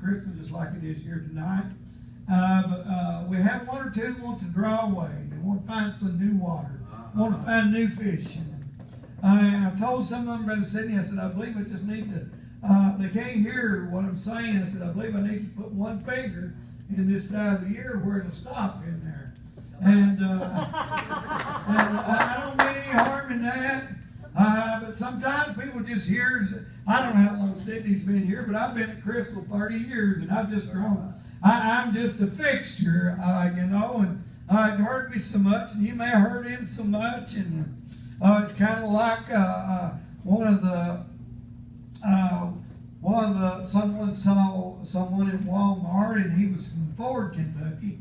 crystal just like it is here tonight. But we have one or two that wants to draw away. They want to find some new water. Want to find new fish. And I told some of them, Brother Sidney, I said, I believe I just need to, they can't hear what I'm saying. I said, I believe I need to put one finger in this side of the ear where it'll stop in there. And I don't mean any harm in that. But sometimes people just hear, I don't know how long Sidney's been here, but I've been at Crystal 30 years, and I've just grown. I'm just a fixture, and I've heard me so much, and you may have heard him so much, and it's kind of like someone saw someone in Walmart, and he was from Ford, Kentucky,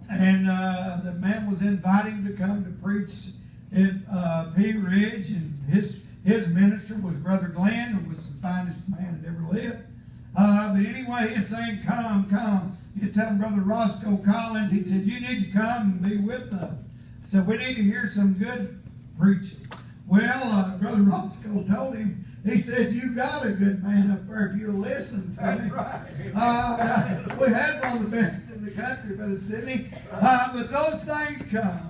and the man was inviting him to come to preach at Pea Ridge, and his minister was Brother Glenn, who was the finest man that ever lived. But anyway, he's saying, come. He's telling Brother Roscoe Collins, he said, you need to come and be with us. So we need to hear some good preaching. Well, Brother Roscoe told him, he said, you got a good man up there if you'll listen to him. Right. We had one of the best in the country, Brother Sidney. But those things come.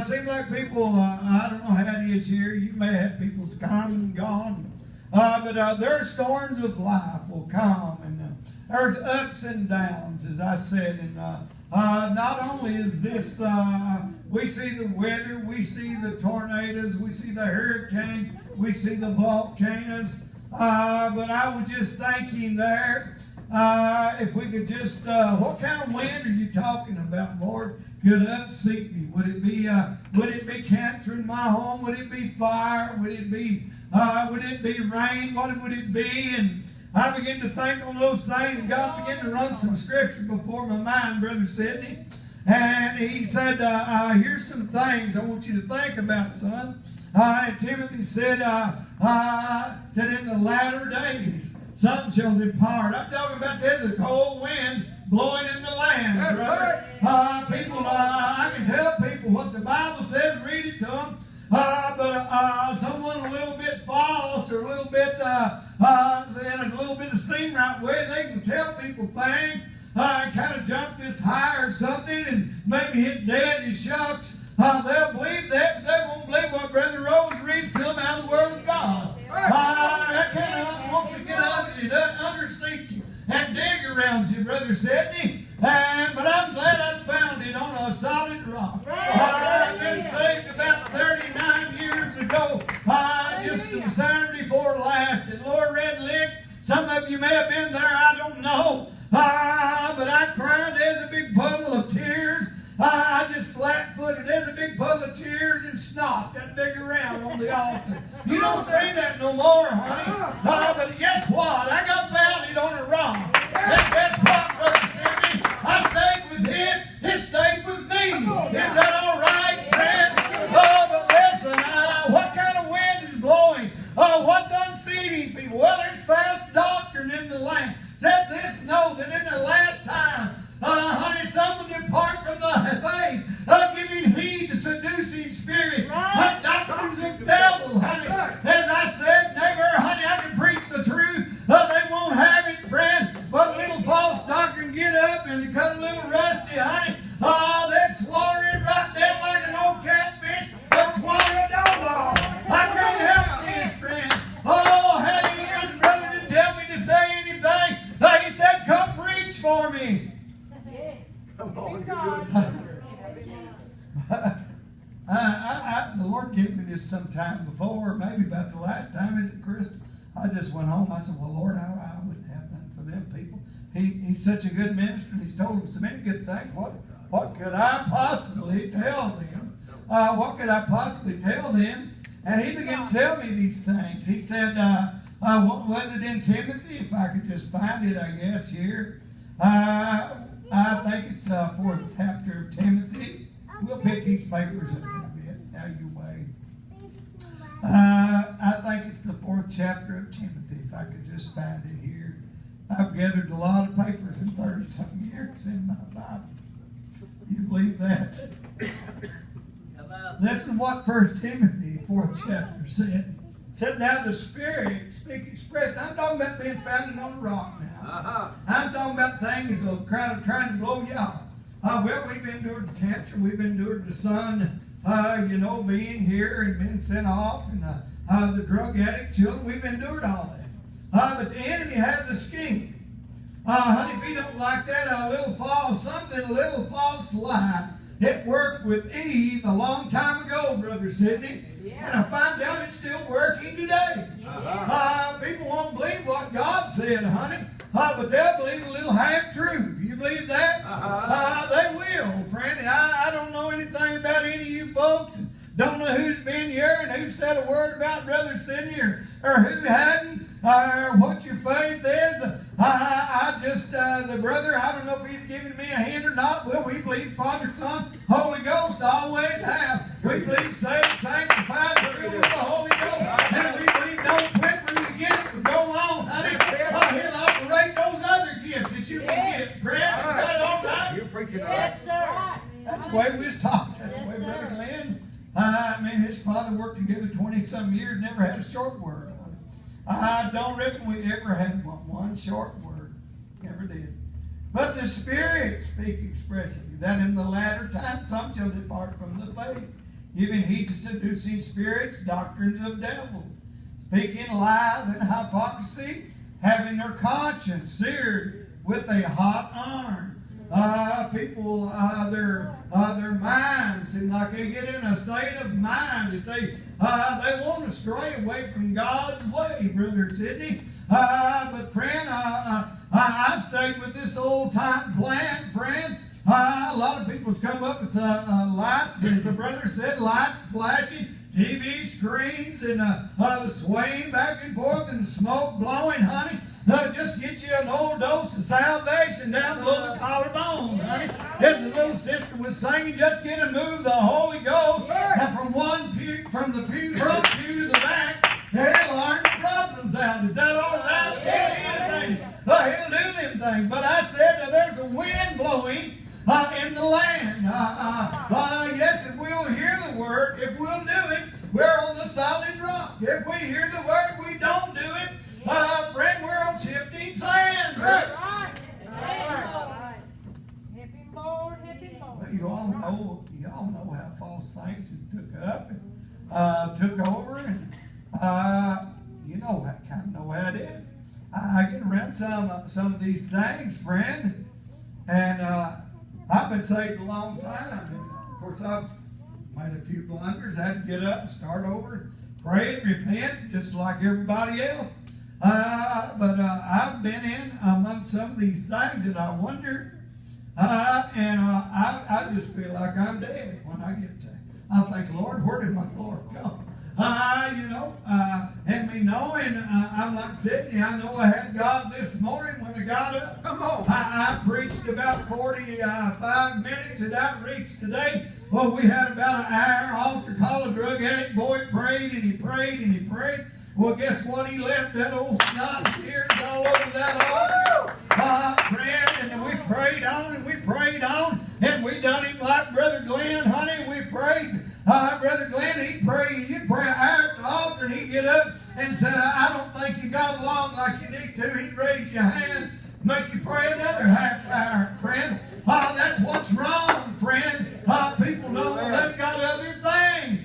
Seems like people, I don't know how it is here. You may have people's come and gone. But there are storms of life will come. And there's ups and downs, as I said. And not only is this, we see the weather, we see the tornadoes, we see the hurricane, we see the volcanoes. But I was just thinking there, if we could just, what kind of wind are you talking about, Lord? Could upset me? Would it be cancer in my home? Would it be fire? Would it be rain? What would it be? And I began to think on those things, and God began to run some scripture before my mind, Brother Sidney. And he said, here's some things I want you to think about, son. And Timothy said, in the latter days, some shall depart. I'm talking about there's a cold wind blowing in the land, brother. People, I can tell people what the Bible says, read it to them. But someone a little bit false or a little bit of seem right way, they can tell people things. Kind of jump this high or something and maybe hit dead and shucks. They'll believe that, but they won't believe what Brother Rose reads to them out of the Word of God. That kind of wants to get under you, underseat you, and dig around you, Brother Sidney. But I'm glad I found it on a solid rock. I've been saved about 39 years ago, just some Saturday before last at Lower Red Lick. Some of you may have been there, I don't know. But I cried, there's a big puddle of tears. I just flat-footed, there's a big puddle of tears and snot that big around on the altar. You don't say that no more, honey. But guess what? I got found it on a rock. And guess what, Brother Sidney? I stayed with it. It stayed with me. Is that all right, friend? But listen, what kind of wind is blowing? What's unseating people? Well, there's false doctrine in the land. Said this, know that in the last time, honey, some will depart from the faith, giving heed to seducing spirits, doctrines of devil, honey. As I said, neighbor, honey, I can preach the truth. They won't have it, friend. But a little false doctrine get up and cut a little rusty, honey. They'd swallow it right down like an old catfish. But swallow a dog. I can't help this, friend. Have you this brother didn't tell me to say anything? He said, come preach for me. Come on, the Lord gave me this sometime before, maybe about the last time, is it, Chris? I just went home. I said, well, Lord, I wouldn't have nothing for them people. He's such a good minister, and he's told them so many good things. What could I possibly tell them? What could I possibly tell them? And he began to tell me these things. He said, what was it in Timothy? If I could just find it, I guess, here. I think it's 4th chapter of Timothy. We'll pick these papers up in a bit. Now you wait. I think it's the 4th chapter of Timothy, if I could just find it here. I've gathered a lot of papers in 30-something years in my Bible. You believe that? Listen to what 1 Timothy, 4th chapter said. Said, now the Spirit speak expressed. I'm talking about being founded on a rock now. I'm talking about things that are trying to blow you off. Well, we've endured the cancer. We've endured the sun, being here and being sent off, and the drug addict children. We've endured all that. But the enemy has a scheme. Honey, if you don't like that, a little false lie. It worked with Eve a long time ago, Brother Sidney. Yeah. And I find out it's still working today. People won't believe what God said, honey. But they'll believe a little half-truth. You believe that? They will, friend. And I don't know anything about any of you folks. Don't know who's been here and who said a word about Brother Sidney or who hadn't, or what your faith is. The brother, I don't know if he's giving me a hand or not. Well, we believe Father, Son, Holy Ghost always have. We believe saved, sanctified, filled with the Holy Ghost. And we believe don't quit when you get it, but go on, honey. He'll operate those other gifts that you can get, friend. Is that all right? You're preaching right. Yes, sir. That's the way we was taught. That's the way Brother Glenn. His father worked together 20-some years, never had a short word on it. I don't reckon we ever had one short word. Never did. But the Spirit speak expressly, that in the latter time some shall depart from the faith, giving heed to seducing spirits, doctrines of devils, speaking lies and hypocrisy, having their conscience seared with a hot iron. People, their minds seem like they get in a state of mind that they want to stray away from God's way, Brother Sidney. But friend, I've stayed with this old time plan, friend. A lot of people's come up with lights, as the brother said, lights flashing, TV screens, and the swaying back and forth, and the smoke blowing, honey. Just get you an old dose of salvation down below the collarbone, honey. As the little sister was singing, just get a move the Holy Ghost, and from the pew to the back, he'll iron the problems out. Is that all right? It is. He'll do them things. But I said there's a wind blowing in the land. Yes, if we'll hear the word, if we'll do it, we're on the solid rock. If we hear the word, we don't do it. Friend, we're on shifting sand. Right. Hip him, Lord, hip him, Lord. Well, you all know how false things has took up and took over, and kind of know how it is. I get around some of these things, friend, and I've been saved a long time. And of course, I've made a few blunders. I had to get up and start over, pray and repent, just like everybody else. But I've been in among some of these things, and I wonder, I just feel like I'm dead when I get there. I think, Lord, where did my Lord go? And me knowing, I'm like Sidney, I know I had God this morning when I got up. Come on. I preached about 45 minutes at outreach today. Well, we had about an hour altar call. A drug addict boy prayed and he prayed and he prayed. Well, guess what? He left that old snot and tears all over that altar. Friend, and we prayed on and we prayed on, and we done him like Brother Glenn, honey. We prayed. Brother Glenn, he'd pray. You'd pray at the altar, and he'd get up and say, I don't think you got along like you need to. He'd raise your hand, make you pray another half hour, friend. That's what's wrong, friend. People don't, they've got other things.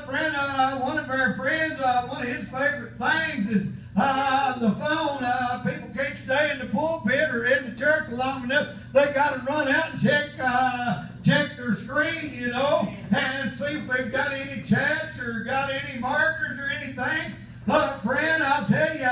Friend, one of our friends, one of his favorite things is the phone. People can't stay in the pulpit or in the church long enough. They got to run out and check their screen, and see if they've got any chats or got any markers or anything. Friend, I'll tell you,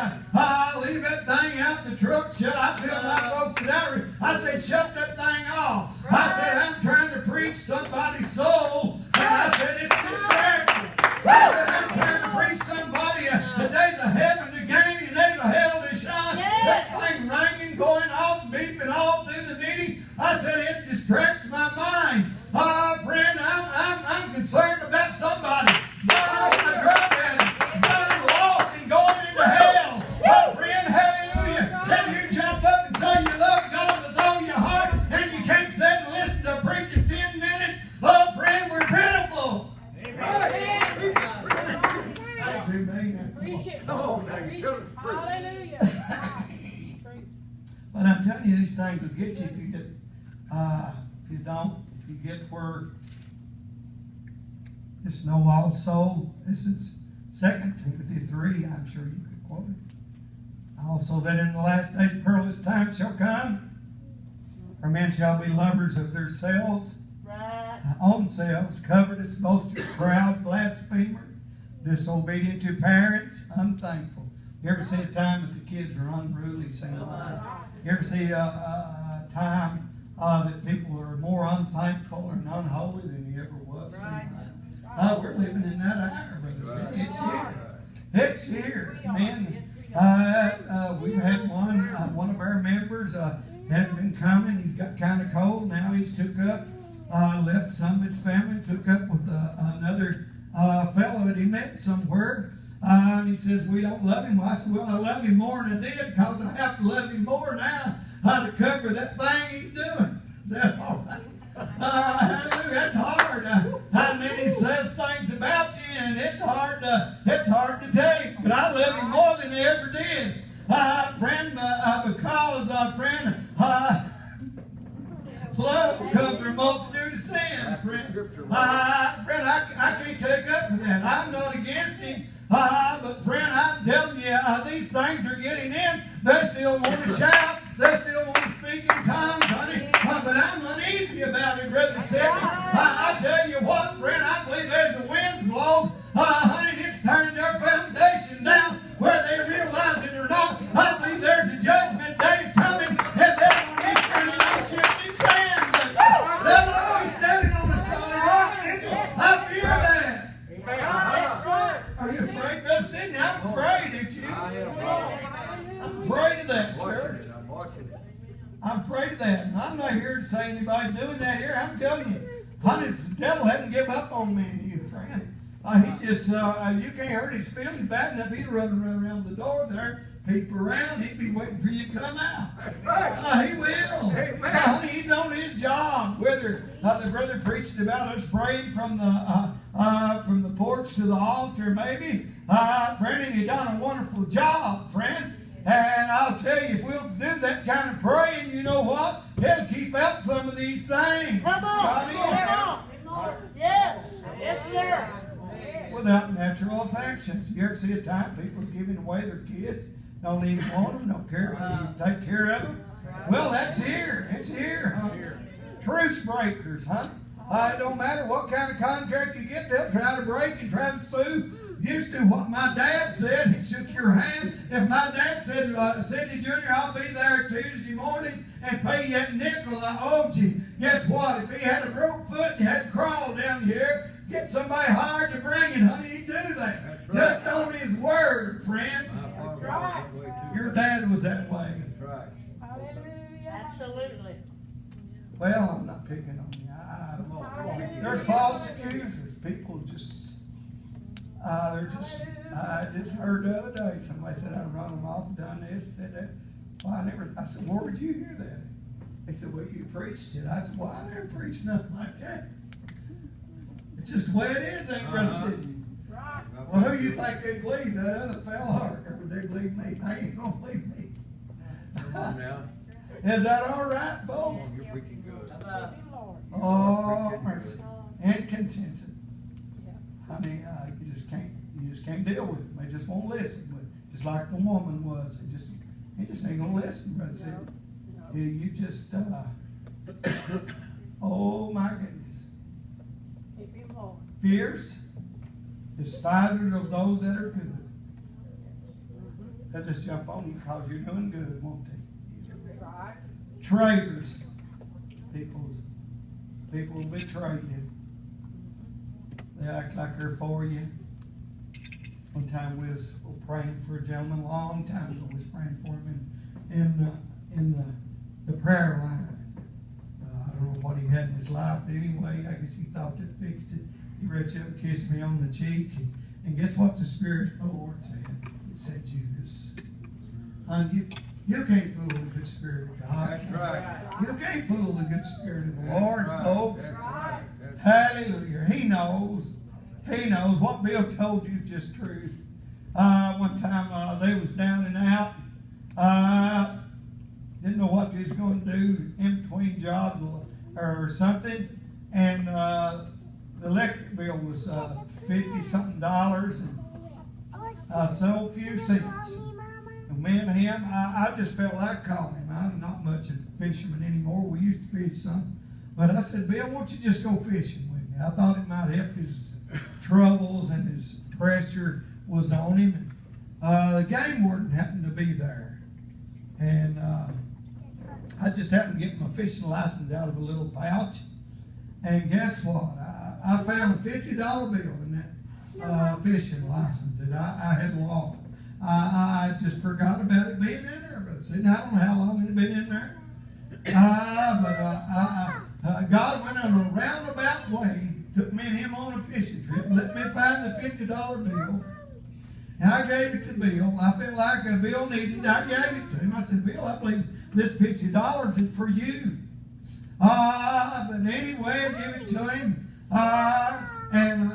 leave that thing out in the truck. I tell my folks that I said, shut that thing off. I said, I'm trying to preach somebody's soul, and I said, it's distracting. I said, I'm trying to preach somebody that there's a heaven to gain and there's a hell to shine. That thing ringing, going off, beeping all through the meeting. I said, it distracts my mind. Friend, I'm concerned about somebody. Friend, hallelujah. Then you jump up and say you love God with all your heart, and you can't sit and listen to preaching 10 minutes. But I'm telling you, these things will get you if you get, if you get where. Just know also, this is 2 Timothy 3, I'm sure you could quote it. Also that in the last days perilous times shall come, for men shall be lovers of themselves, own selves, covetous, boasters, proud, blasphemer, disobedient to parents, unthankful. You ever see a time that the kids are unruly, saying like? You ever see a time that people are more unthankful and unholy than you ever was? We're living in that hour, Brother Sidney. It's here. It's here, man. We've had one of our members hadn't been coming. He's got kind of cold. Now he's took up, left some of his family, took up with another fellow that he met somewhere. And he says, we don't love him. Well, I said, well, I love him more than I did because I have to love him more now to cover that thing he's doing. Is that all right? Hallelujah. That's hard. And then he says things about you, and it's hard to take. But I love him more than he ever did, friend. Because love will cover a multitude of sin, friend. Friend, I can't take up for that. I'm not against him. But friend, I'm telling you, these things are getting in. They still want to shout. They still want to speak in tongues, honey. But I'm uneasy about it, Brother Sidney. I tell you what, friend, I believe as the winds blow, honey, it's turned their foundation down where they realize it or not. I believe there's a judgment day coming, and they're going to be standing on shifting sand. They're not going to be standing on a solid rock, Mitchell. I fear that. Are you afraid, Brother Sidney? I'm afraid, ain't you? I'm afraid of that, church. I'm afraid of that. And I'm not here to say anybody's doing that here. I'm telling you, honey, the devil hasn't given up on me and you, friend. He's just, you can't hurt his feelings bad enough. He's running around the door there, peep around. He'd be waiting for you to come out. He will. Honey, he's on his job. Whether the brother preached about us praying from the porch to the altar, maybe, friend, and he done a wonderful job, friend. And I'll tell you, if we'll do that kind of praying, you know what? It'll keep out some of these things. Come on. Yes. Yes, sir. Without natural affection. You ever see a time people are giving away their kids? Don't even want them. Don't care if you take care of them. Well, that's here. It's here, huh? Truce breakers, huh? It don't matter what kind of contract you get, they'll try to break and try to sue. Used to what my dad said, he shook your hand. If my dad said, Sidney Jr., I'll be there Tuesday morning and pay you that nickel I owed you. Guess what? If he had a broke foot and had to crawl down here, get somebody hired to bring it, honey, he'd do that. Right. Just on his word, friend. Right. Your dad was that way. That's right. Hallelujah. Absolutely. Well, I'm not picking on you. There's false accusers. People just, I just heard the other day, somebody said I run them off and done this, said that. Well, I said, where did you hear that? They said, well, you preached it. I said, well, I never preached nothing like that. It's just the way it is, ain't Brother Sidney? Right. Well, who you think they believe? That other fella, or would they believe me? They ain't going to believe me. Is that all right, folks? You're preaching good. Oh, mercy. And contented. Honey, you just can't deal with them. They just won't listen. But just like the woman was, they just ain't gonna listen, Brother Sidney. You just, oh my goodness. Fierce, despisers of those that are good. They'll just jump on you because you're doing good, won't they? Traitors. People betray you. They act like they're for you. One time we was praying for a gentleman a long time ago. We was praying for him in the prayer line. I don't know what he had in his life, but anyway, I guess he thought that fixed it. He reached up and kissed me on the cheek, and guess what the Spirit of the Lord said? It said, Judas, honey, you can't fool the good Spirit of God. That's right. You can't fool the good Spirit of the Lord, right. folks. That's right. Hallelujah. He knows. He knows. What Bill told you is just truth. One time they was down and out. Didn't know he was going to do in between jobs or something, and the electric bill was $50-something, and so few cents. And me and him, I just felt like calling him. I'm not much of a fisherman anymore. We used to fish some, but I said, Bill, won't you just go fishing with me? I thought it might help his troubles and his pressure was on him. The game warden happened to be there, and I just happened to get my fishing license out of a little pouch, and guess what? I found a $50 bill in that fishing license that I had lost. I just forgot about it being in there, but I said, I don't know how long it had been in there. God went on a roundabout way, took me and him on a fishing trip, and let me find the $50 bill. And I gave it to Bill. I felt like Bill needed it. I gave it to him. I said, Bill, I believe this $50 is for you. But anyway, I gave it to him. And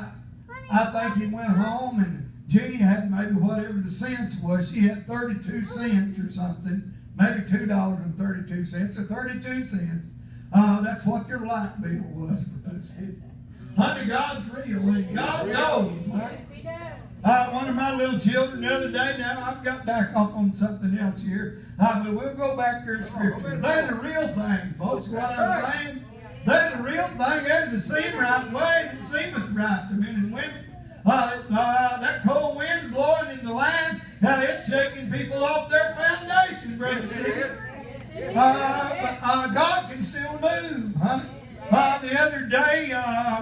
I think he went home, and Jeannie had maybe whatever the cents was. She had 32 cents or something, maybe $2.32 or 32 cents. That's what your light bill was for us. Honey, God's real, and God knows, honey. One of my little children the other day, now I've got back off on something else here, but we'll go back to Scripture. There's a real thing, folks, what I'm saying. There's a real thing. There's a seem right way that seemeth right to men and women. That cold wind's blowing in the land, it's shaking people off their foundation, brother. But God can still move, honey. The other day,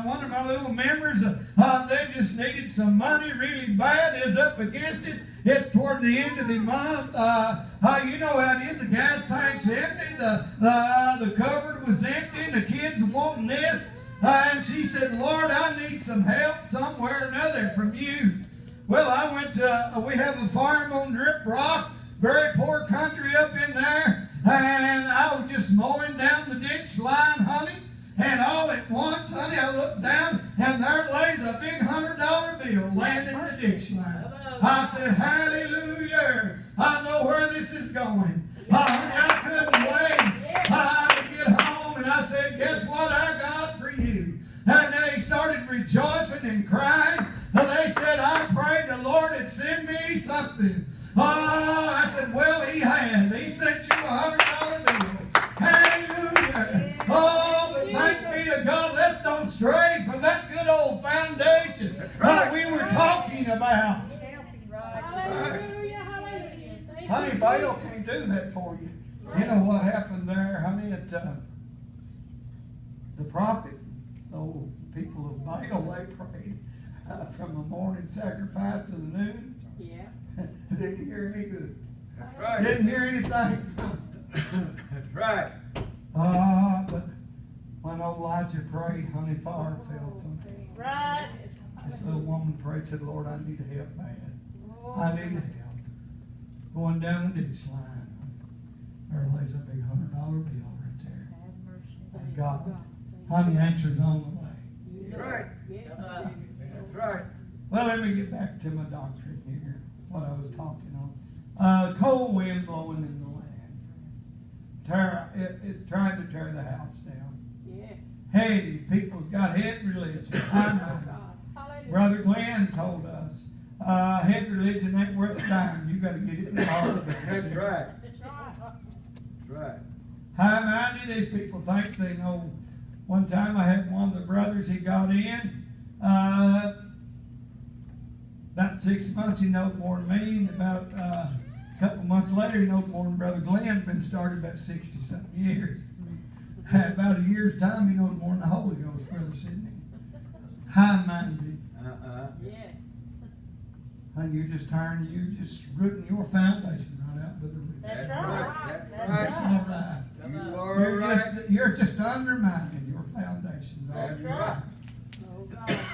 one of my little members, they just needed some money really bad. Is up against it. It's toward the end of the month. You know how it is. The gas tank's empty. The cupboard was empty. And the kids wanting this. And she said, Lord, I need some help somewhere or another from you. Well, I went to, we have a farm on Drip Rock. Very poor country up in there. And I was just mowing down the ditch line, honey. And all at once, honey, I looked down, and there lays a big $100 bill laying in the ditch line. I said, hallelujah. I know where this is going. Honey, I couldn't wait to get home. And I said, guess what I got for you? And they started rejoicing and crying. And they said, I prayed the Lord had sent me something. I said, well, He has. He sent you a $100 bill. Hallelujah. But thanks be to God, let's don't stray from that good old foundation that we were talking about. Honey, Baal can't do that for you. You know what happened there, honey? The prophet, the people of Baal, they prayed from the morning sacrifice to the noon. Yeah. Didn't hear any good. That's right. Didn't hear anything. That's right. But when old Elijah prayed, honey, fire fell from him. Right. This little woman prayed, said, Lord, I need help bad. I need help. Going down the ditch line. There lays a big $100 bill right there. Thank God. Honey, answer's on the way. That's right. That's right. Well, let me get back to my doctrine here, what I was talking on. Cold wind blowing in the land. It's trying to tear the house down. Heady people's got head religion. Brother Glenn told us, head religion ain't worth a dime. You got to get it in the heart. That's right. That's right. High-minded as people think they know. One time I had one of the brothers, he got in. About 6 months he knowed more than me. And about a couple months later he knowed more than Brother Glenn. Been started about 60-something years. About a year's time he knowed more than the Holy Ghost, Brother Sidney. High-minded. Yes. And you're just rooting your foundation right out to the roots. That's That's right. right. That's not right. You are right. You're just undermining your foundations. That's right.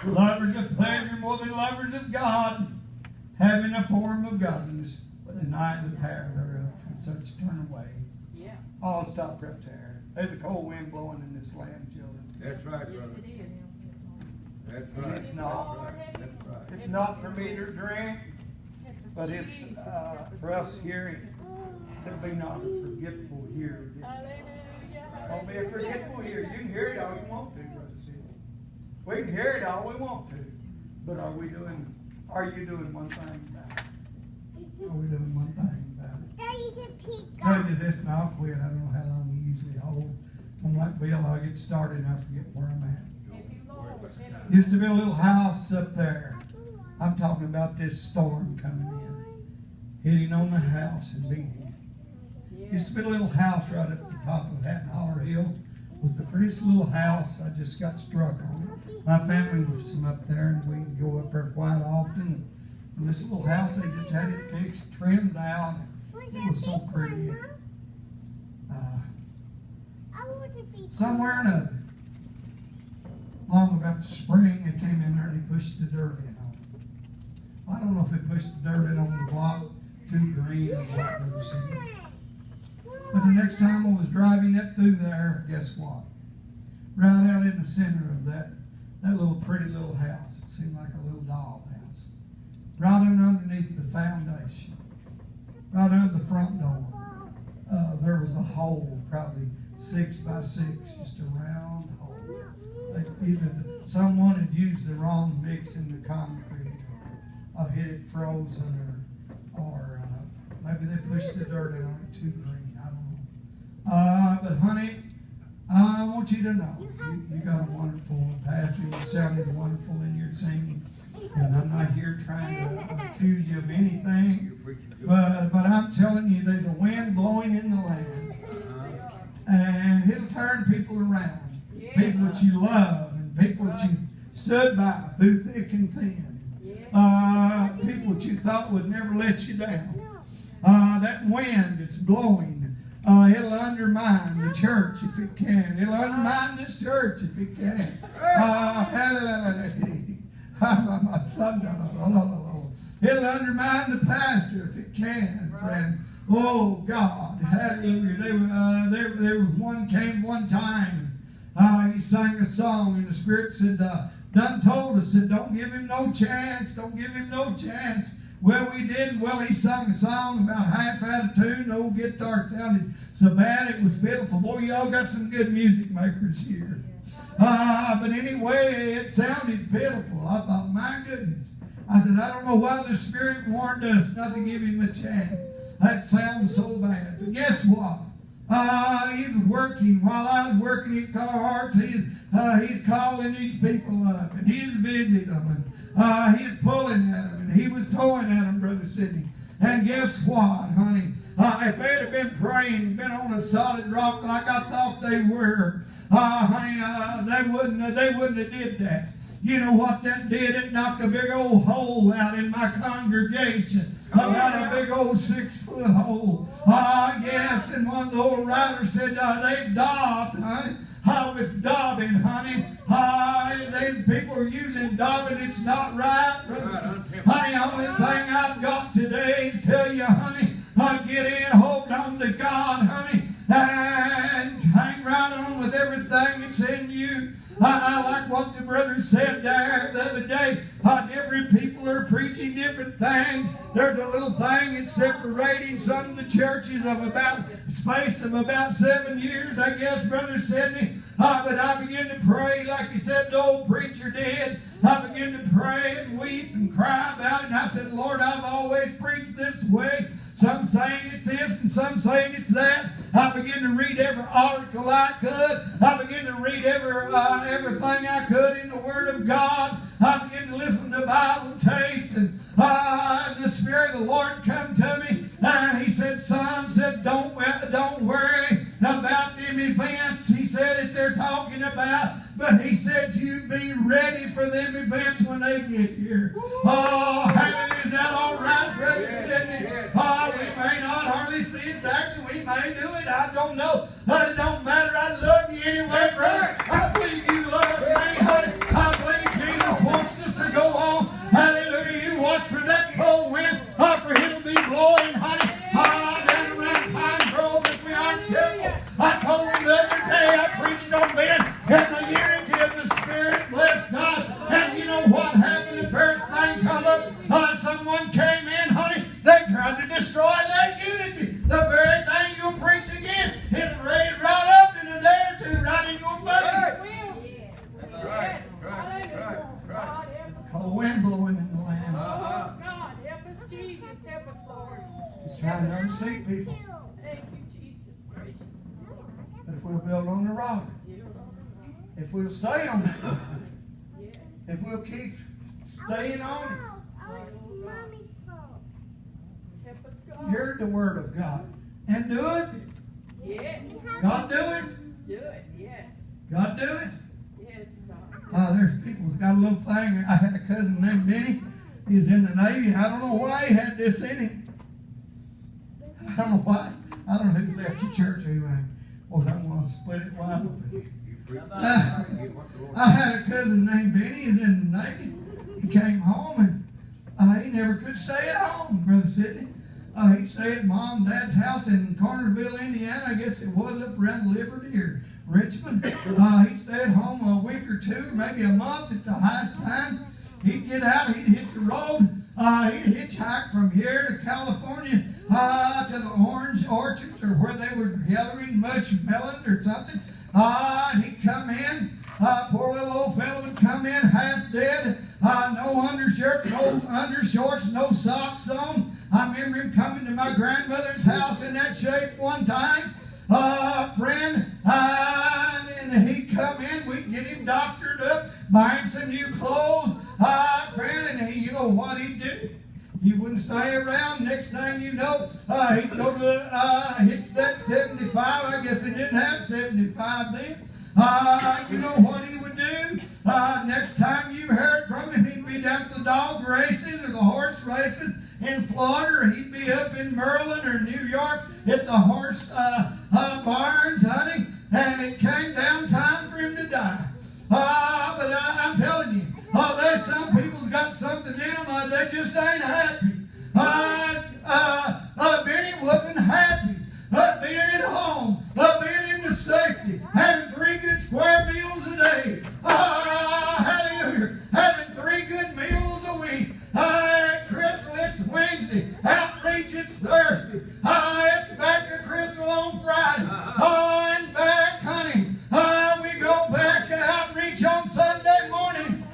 Lovers of pleasure more than lovers of God, having a form of godliness, but denying the power thereof. From such turn away. Yeah. I'll stop right there. There's a cold wind blowing in this land, children. That's right, brother. That's right. It's not. That's right. It's not for me to drink, but it's for us here There'll be not a forgetful year. Hallelujah. Won't be a forgetful year. You can hear it all you want to, Brother Sid. We can hear it all we want to. But are you doing one thing about it? Are we doing one thing about it? Tell you this and I'll quit. I don't know how long you usually hold. I'm like Bill, I get started and I forget where I'm at. Used to be a little house up there. I'm talking about this storm coming in, hitting on the house and beating it. Used to be a little house right up at the top of Hatton Holler Hill. It was the prettiest little house. I just got struck on it. My family was from up there, and we go up there quite often. And this little house, they just had it fixed, trimmed out. It was so pretty. Somewhere or another, long about the spring, they came in there and they pushed the dirt in on it. I don't know if they pushed the dirt in on the block too green or what, Brother Sid. But the next time I was driving up through there, guess what? Right out in the center of that little pretty little house, it seemed like a little doll house. Right underneath the foundation, right under the front door, there was a hole, probably 6 by 6, just a round hole. Either someone had used the wrong mix in the concrete, or hit it frozen, or maybe they pushed the dirt in on it too green. I don't know. But honey, I want you to know you got a wonderful pastor. You sounded wonderful in your singing, and I'm not here trying to accuse you of anything. But I'm telling you, there's a wind blowing in the land, and it'll turn people around. People that you love, and people that you stood by through thick and thin. People that you thought would never let you down. That wind that's blowing, it'll undermine the church if it can. It'll undermine this church if it can. My son, it'll undermine the pastor if it can, friend. Oh God, hallelujah. There was one came one time. He sang a song, and the Spirit said, done told us, said, don't give him no chance, don't give him no chance. Well, we did. Well, he sung a song about half out of tune. The old guitar sounded so bad it was pitiful. Boy, y'all got some good music makers here. But anyway, it sounded pitiful. I thought, my goodness. I said, I don't know why the Spirit warned us not to give him a chance. That sounds so bad. But guess what? He's working. While I was working at Carhart's, he's calling these people up, and he's visiting them, and he's pulling at them, and he was towing at them, Brother Sidney. And guess what, honey? If they'd have been praying, been on a solid rock like I thought they were, honey, they wouldn't have did that. You know what that did? It knocked a big old hole out in my congregation. About a big old 6-foot hole. Yes, and one of the old writers said they daubed, honey. With daubing, honey. People are using daubing. It's not right, brother. Honey, the only thing I've got today is tell you, honey, get in, hold on to God, honey, and hang right on with everything that's in you. I like what the brother said there the other day. Different people are preaching different things. There's a little thing that's separating some of the churches of about a space of about 7 years, I guess, Brother Sidney. But I began to pray like he said the old preacher did. I began to pray and weep and cry about it. And I said, Lord, I've always preached this way. Some saying it's this and some saying it's that. I began to read every article I could. I began to read everything I could in the Word of God. I began to listen to Bible tapes, and the Spirit of the Lord come to me, and He said, "Son, don't worry about them events." He said that they're talking about, but He said you be ready for them events when they get here. Hallelujah! Is that all right, Brother Sidney? We may not hardly see exactly. We may do it. I don't know. But it don't matter. I love you anyway, brother. I believe you love me, honey. I believe Jesus wants us to go on. Hallelujah. You watch for that cold wind, for Him to be blowing, honey. Down around Pine Grove if we aren't careful. I told Him the other day I preached on being in the unity of the Spirit. Bless God. And you know what happened? The first thing come up, someone came in, honey. They tried to destroy that unity. The very trying to unseat people. Thank you, Jesus. Gracious. But if we'll build on the rock, if we'll stay on that rock, if we'll keep staying on it, hear the word of God and do it. Yes. God do it. Do it. Yes. God do it. Yes, God. There's people who's got a little thing. I had a cousin named Benny. He's in the Navy. I don't know why he had this in him. I don't know why. I don't know who left the church anyway. Or I want to split it wide open. I had a cousin named Benny. He's in the Navy. He came home and he never could stay at home, Brother Sidney. He'd stay at Mom and Dad's house in Cartersville, Indiana. I guess it was up around Liberty or Richmond. He'd stay at home a week or two, maybe a month at the highest time. He'd get out, he'd hit the road, he'd hitchhike from here to California to the orange orchards or where they were gathering mushmelons or something. He'd come in, poor little old fellow would come in half dead, no undershirt, no undershorts, no socks on. I remember him coming to my grandmother's house in that shape one time, friend, and he'd come in, we'd get him doctored up, buy him some new clothes, friend, and you know what he'd do? He wouldn't stay around. Next thing you know, he'd go to, hits that 75. I guess he didn't have 75 then. You know what he would do? Next time you heard from him, he'd be down at the dog races or the horse races in Florida, or he'd be up in Maryland or New York at the horse barns, honey, and it came down time for him to die. But I'm telling you, there's some people's got something in them, they just ain't happy. Benny wasn't happy being at home, being in the safety, having 3 good square meals a day. Hallelujah. Having 3 good meals a week. Crystal, it's Wednesday. Outreach, it's Thursday. It's back to Crystal on Friday. And back, honey. We go back to outreach on Sunday morning.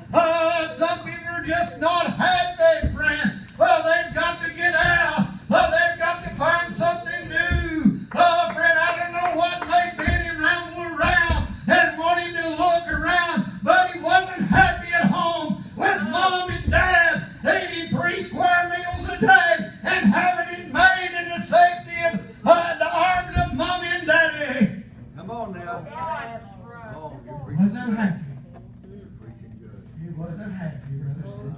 Some people are just not happy, friend. Well, they've got to get out. They've got to find something new. Friend, I don't know what made Benny ramble around and want him to look around, but he wasn't happy at home with Mom and Dad eating 3 square meals a day and having it made in the safety of the arms of Mommy and Daddy. Come on now. That's Come on, you're He preaching. wasn't happy. Preaching good. He wasn't happy, Brother Steve.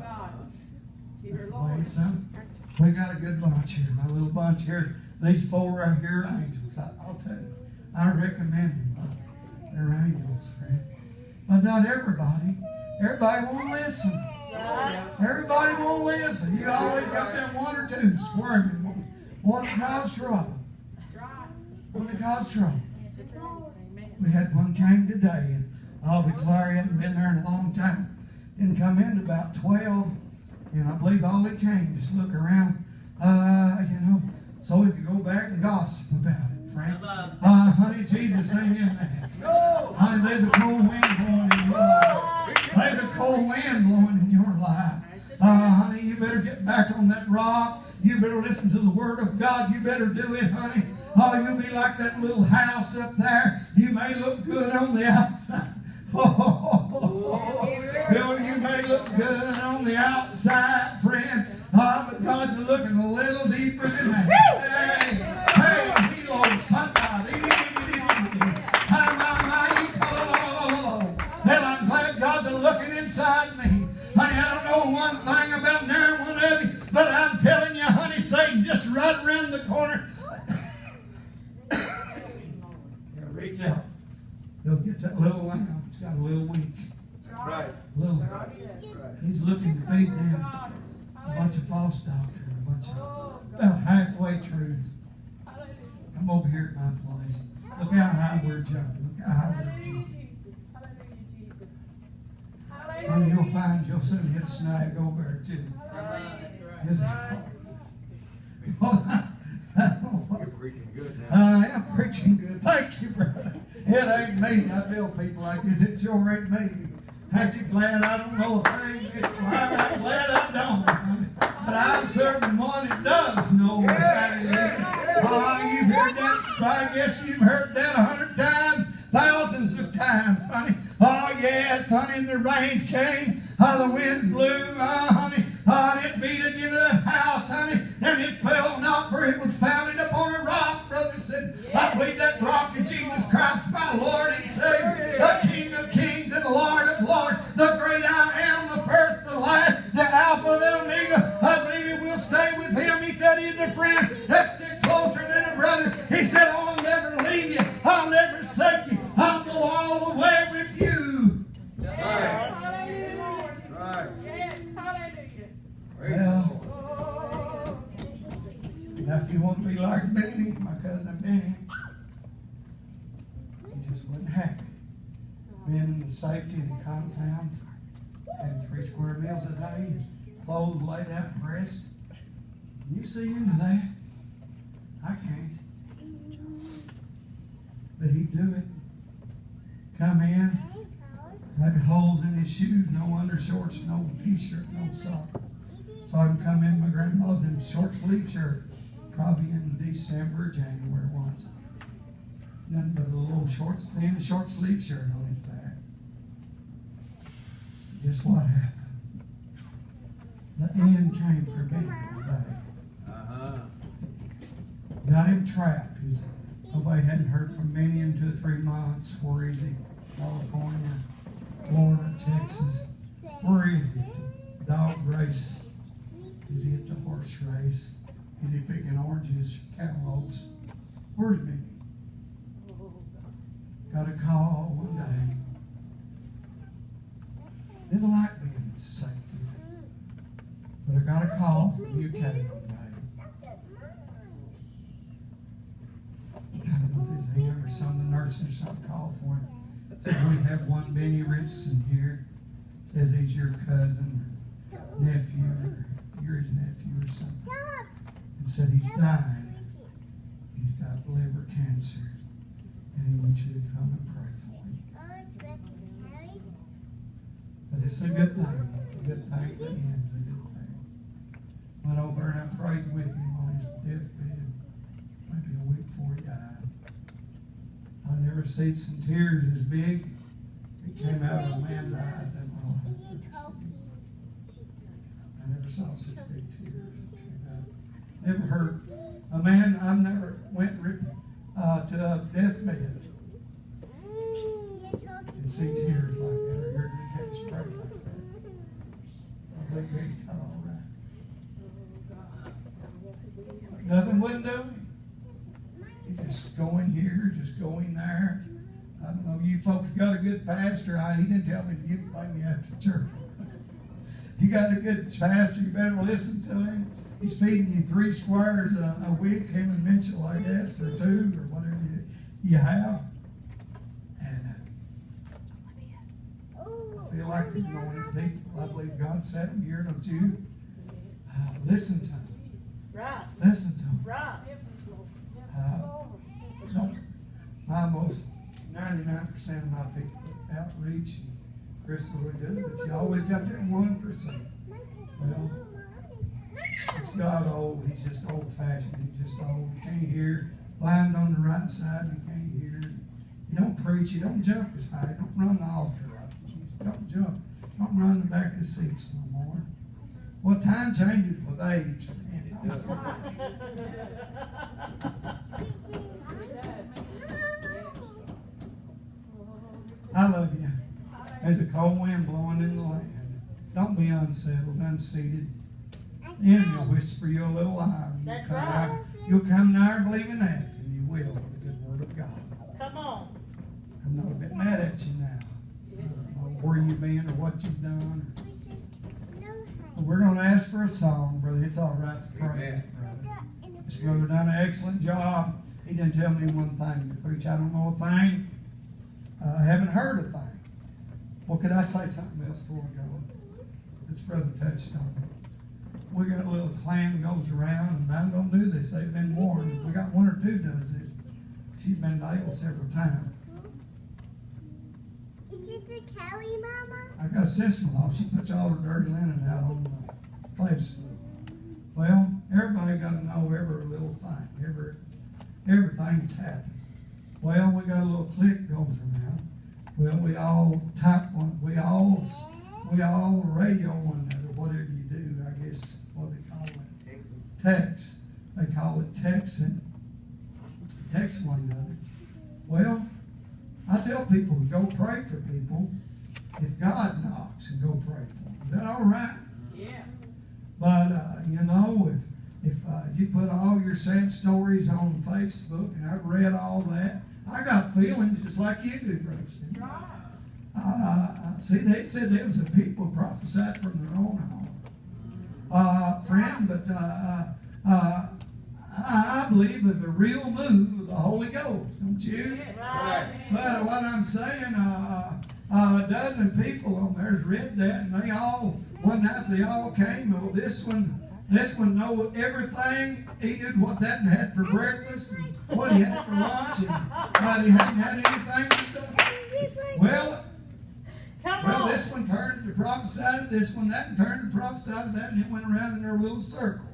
Dear That's the Lord. way, son. We got a good bunch here. My little bunch here. These 4 right here are angels. I'll tell you. I recommend them. They're angels, friend. But not everybody. Everybody won't listen. Everybody won't listen. You always got them 1 or 2 squirming. One to cause trouble. That's right. One to cause trouble. Amen. We had one came today, and I'll declare he hasn't been there in a long time. Didn't come in to about 12, and I believe all he came just look around, so he could go back and gossip about it, friend. Honey, Jesus ain't in that. Honey, there's a cold wind blowing in your life. There's a cold wind blowing in your life. Honey, you better get back on that rock. You better listen to the word of God. You better do it, honey. You'll be like that little house up there. You may look good on the outside. You may look good on the outside, friend. But God's looking a little deeper than that. Hey, he loves somebody. Well, I'm glad God's looking inside me. Honey, I don't know one thing about neither one of you, but I'm telling you, honey, Satan just right around the corner. Reach out. He'll get that little lamb. It's got a little weak. That's right. Little. That's right. He's looking to feed them a bunch of false doctrine, a bunch of about halfway truth. Come over here at my place. Look how high we're jumping. Look how high we're jumping. And you'll find you'll soon hit a snag over there too. Yes. You're preaching good now. I am preaching good. Thank you, brother. It ain't me. I tell people like this, it sure ain't me. Ain't you glad I don't know a thing? It's glad I'm glad I don't. But I'm serving one that does know. Hallelujah. I guess you've heard that 100 times, thousands of times, honey. Oh, yes, honey, and the rains came. Oh, the winds blew. Oh, honey. Oh, and it beat against that house, honey. And it fell not, for it was founded upon a rock, brother said. I believe that rock is Jesus Christ, my Lord and Savior, the King of kings and Lord of lords, the great I am, the first, the last, the Alpha, the Omega. I believe it will stay with him. He said he's a friend that stick closer than a brother. He said, I'll never leave you. I'll never forsake you. I'll go all the way with you. Yes, hallelujah, Lord. Right. Yes, hallelujah. Well, Oh, now if you want to be like Benny, my cousin Benny, he just wasn't happy. Being in the safety and the confines, having 3 square meals a day, his clothes laid out pressed. Can you see into that? I can't. But he'd do it. Come in, had holes in his shoes, no undershorts, no t-shirt, no sock. Saw him come in, my grandma's in a short sleeve shirt, probably in December or January once. Nothing but a little thin short sleeve shirt on his back. Guess what happened? The end came for Benny one day. Uh-huh. Got him trapped. Nobody hadn't heard from Benny in 2 or 3 months. Where is he? California, Florida, Texas. Where is he? At the dog race? Is he at the horse race? Is he picking oranges, cantaloupes? Where's Benny? Got a call one day. Didn't like being in safety. But I got a call from UK one day. I don't know if it's him or some of the nurses or something called for him. Said, we have one Benny Ritson here. Says he's your cousin or nephew or you're his nephew or something. And said he's dying. He's got liver cancer. And he wants you to come and pray for him. But it's a good thing. A good thing. The end's a good thing. Went over and I prayed with him on his deathbed. Maybe a week before he died. I never seen some tears as big. It came out of a man's eyes that my life ever seen. I never saw such big tears that came out. Never heard a man. I never went to a deathbed and see tears like that, or heard me catch pray like that. I believe he got all right. Nothing wouldn't do him. He just going here, just going there. I don't know. You folks got a good pastor. He didn't tell me to give me after church. You got a good pastor. You better listen to him. He's feeding you 3 squares a week. Him and Mitchell, I guess, or 2 or whatever you have. And I feel like you're anointed people. I believe God sat him here, don't you? Listen to him. right, Listen to him. right. Almost 99% of my people outreach and Crystal are good, but you always got that 1%. Well, it's God old. He's just old fashioned. He's just old. You can't hear. Blind on the right side, you can't hear. You don't preach. You don't jump as high. You don't run the altar up. You don't jump. Don't run the back of the seats no more. Well, time changes with age. I love you. There's a cold wind blowing in the land. Don't be unsettled, unseated. The enemy will whisper you a little lie. That's right. You'll come nigh believing that, and you will with the good word of God. Come on. I'm not a bit mad at you now. I don't know where you've been or what you've done. But we're going to ask for a song, brother. It's all right to pray, brother. This brother done an excellent job. He didn't tell me one thing to preach. I don't know a thing. I haven't heard a thing. Well, could I say something else before we go? This brother touched on it. We got a little clan goes around, and I'm going to do this. They've been warned. We got 1 or 2 does this. She's been ill several times. Is it the Kelly Mama? I got a sister-in-law. She puts all her dirty linen out on Facebook. Well, everybody got to know every little thing. everything's happened. Well, we got a little click goes around. Well, we all type one. We all radio one another, whatever you do. I guess what they call it, text. They call it texting. Text one another. Well, I tell people to go pray for people. If God knocks, and go pray for them. Is that all right? Yeah. But if you put all your sad stories on Facebook, and I've read all that, I got feelings just like you do, Brother Steve. See, they said there was a people prophesied from their own heart. Friend, but I believe in the real move of the Holy Ghost, don't you? Right. But what I'm saying, a dozen people on there's read that, and they all, one night they all came. Well, this one know everything. He knew what that had for breakfast and what he had for lunch, and he hadn't had anything to say. Well, this one turns to prophesy to this one, that, and turned to prophesy to that, and it went around in their little circle.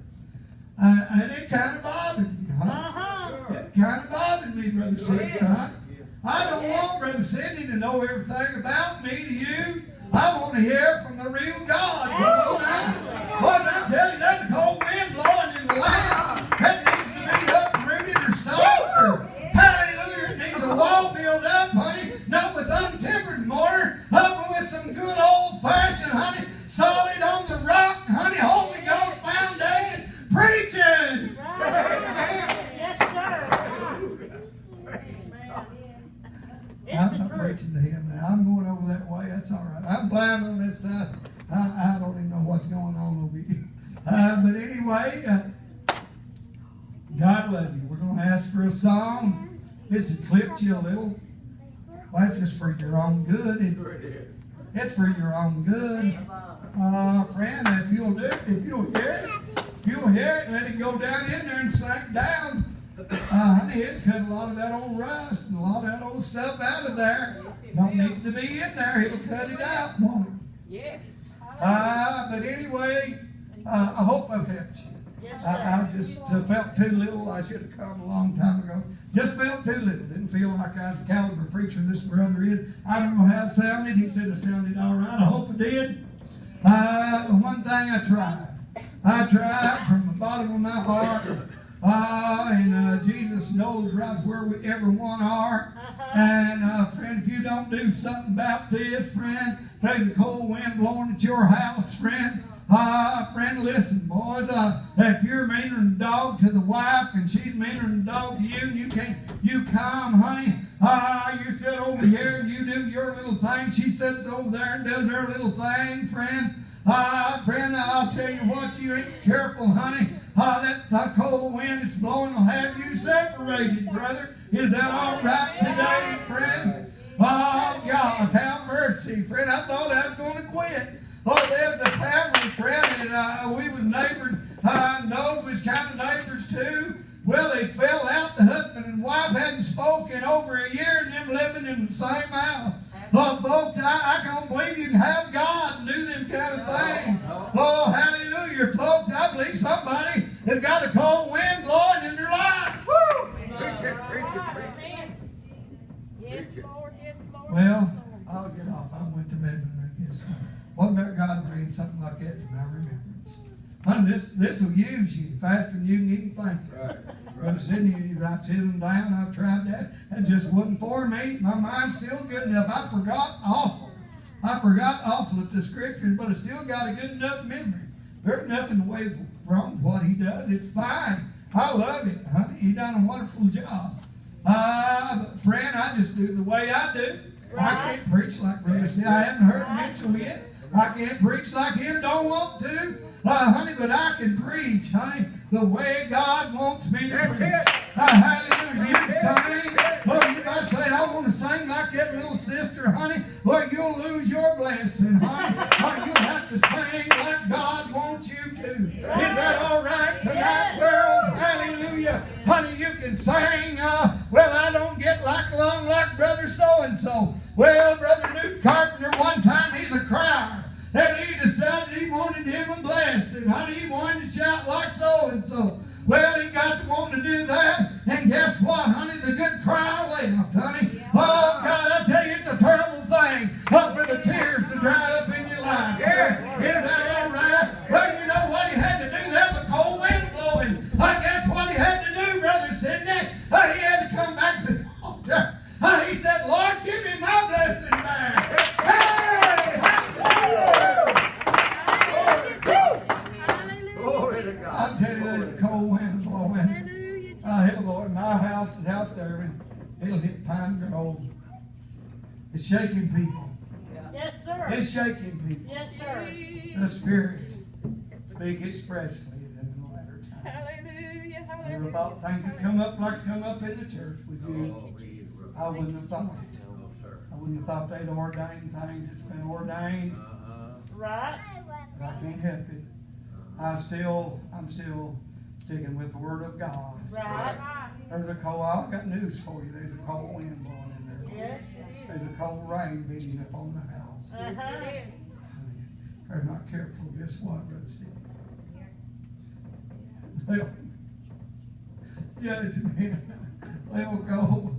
And it kind of bothered me, huh? It kind of bothered me, Brother Sidney, huh? I don't want Brother Sidney to know everything about me to you. I want to hear from the real God. Come on now. Boys, I'm telling you, there's a cold wind blowing in the land. That needs to be uprooted or stopped. Or, hallelujah, it needs a wall built up, honey. Not with untempered mortar, but with some good old-fashioned, honey, solid on the rock, honey, Holy Ghost foundation, preaching. Yes, sir. I'm not preaching to him now. I'm going over that way. That's all right. I'm blind on this side. I don't even know what's going on over here. But anyway, God love you. We're going to ask for a song. This has clipped you a little. Well, that's just for your own good. It's for your own good. Friend, if you'll hear it, let it go down in there and sink down. Honey, it cut a lot of that old rust and a lot of that old stuff out of there. Don't need to be in there. It'll cut it out, won't it? Yeah. But anyway, I hope I've helped you. I just felt too little. I should have come a long time ago. Just felt too little. Didn't feel like I was a caliber preacher this brother is. I don't know how it sounded. He said it sounded all right. I hope it did. But one thing I tried. I tried from the bottom of my heart. And Jesus knows right where we everyone are. And friend, if you don't do something about this, friend, there's a cold wind blowing at your house, friend. Friend, listen, boys. If you're meaner than a dog to the wife, and she's meaner than a dog to you, and you come, honey. You sit over here and you do your little thing. She sits over there and does her little thing, friend. Friend, I'll tell you what, you ain't careful, honey. That cold wind is blowing will have you separated, brother. Is that all right today, friend? Oh, God, have mercy, friend. I thought I was going to quit. Oh, there's a family, friend, and we was neighbors. No, we was kind of neighbors, too. Well, they fell out. The husband and wife hadn't spoken over a year, and them living in the same house. Oh, folks, I can't believe you can have God and do them kind of things. Oh, hallelujah, folks. I believe somebody has got a cold wind blowing in their life. Preach it. Yes, Lord. Yes, Lord. Well, I'll get off. I went to Midland, I guess. What about God bringing something like that to my remembrance? Honey, this will use you faster than you can even think. Brother Sidney, he writes his one down. I've tried that. That just wasn't for me. My mind's still good enough. I forgot awful at the scriptures, but I still got a good enough memory. There's nothing away from what he does. It's fine. I love it, honey. He done a wonderful job. But friend, I just do the way I do. I can't preach like Brother Sidney. I haven't heard Mitchell yet. I can't preach like him. Don't want to. Honey, but I can preach, honey, the way God wants me to preach. Hallelujah. You can sing. Oh, you might say, I want to sing like that little sister, honey. Well, you'll lose your blessing, honey. Or you'll have to sing like God wants you to. Is that all right tonight, girls? Hallelujah. Honey, you can sing. Well, I don't get along like Brother so-and-so. Well, Brother Newt Carpenter, one time he's a crier. And he decided he wanted him a blessing. Honey, he wanted to shout like so-and-so. Well, he got to wanting to do that. And guess what? Pine Grove. It's shaking people. Yes, sir. It's shaking people. Yes, sir. The Spirit speak expressly in the latter time. Hallelujah. I never Hallelujah. thought things would come up like it's come up in the church with you. I wouldn't have thought it. I wouldn't have thought they'd ordained things. It's been ordained. Right. But I can't help it. I'm still sticking with the Word of God. Right. There's a cold. I got news for you. There's a cold wind blowing in there. Yes. There's a cold rain beating up on the house. Uh-huh. If they're not careful, guess what, Brother Steve? They'll judge me. They'll go.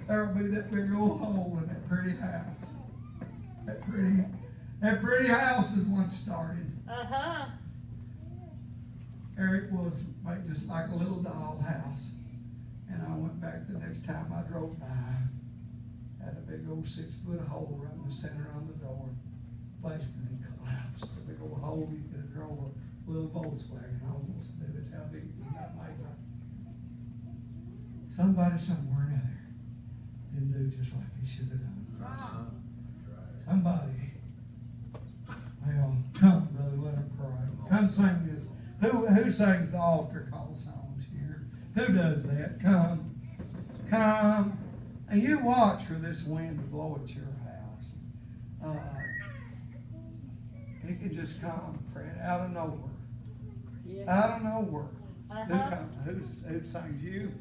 There'll be that big old hole in that pretty house. That pretty house is once started. Uh-huh. There it was, like, just like a little doll house. And I went back the next time I drove by. Had a big old 6-foot hole right in the center on the door. Place when it collapsed. A big old hole you could have drove a little Volkswagen almost through. It's how big it was about my life. Somebody somewhere or another didn't do just like he should have done. Somebody. Well, come, brother, let him pray. Come sing this. Who sings the altar call songs here? Who does that? Come. And you watch for this wind to blow at your house. It can just come, friend, out of nowhere. Yes. Out of nowhere. Uh-huh. Who sings you?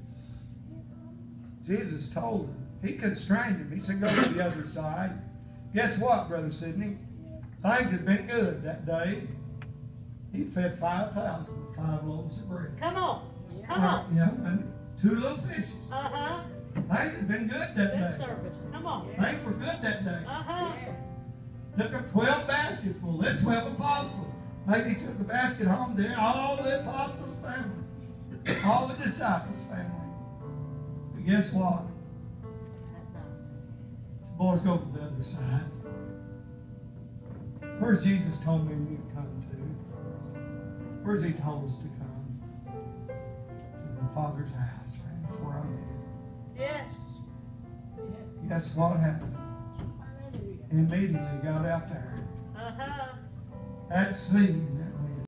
Jesus told him. He constrained him. He said, go to the other side. Guess what, Brother Sidney? Things had been good that day. He fed 5,000 with 5 loaves of bread. Come on. Come on. Yeah, and 2 little fishes. Uh-huh. Things had been good that Good day. service. Come on. Things were good that day. Uh-huh. Took them 12 baskets full. There's 12 apostles. Maybe he took a basket home there. All the apostles' family. All the disciples' family. But guess what? The boys go to the other side. Where's Jesus told me we to come to? Where's he told us to come? To the Father's house, friend. That's where I'm headed. Yes. Guess what happened? Immediately got out there. Uh-huh. That sea and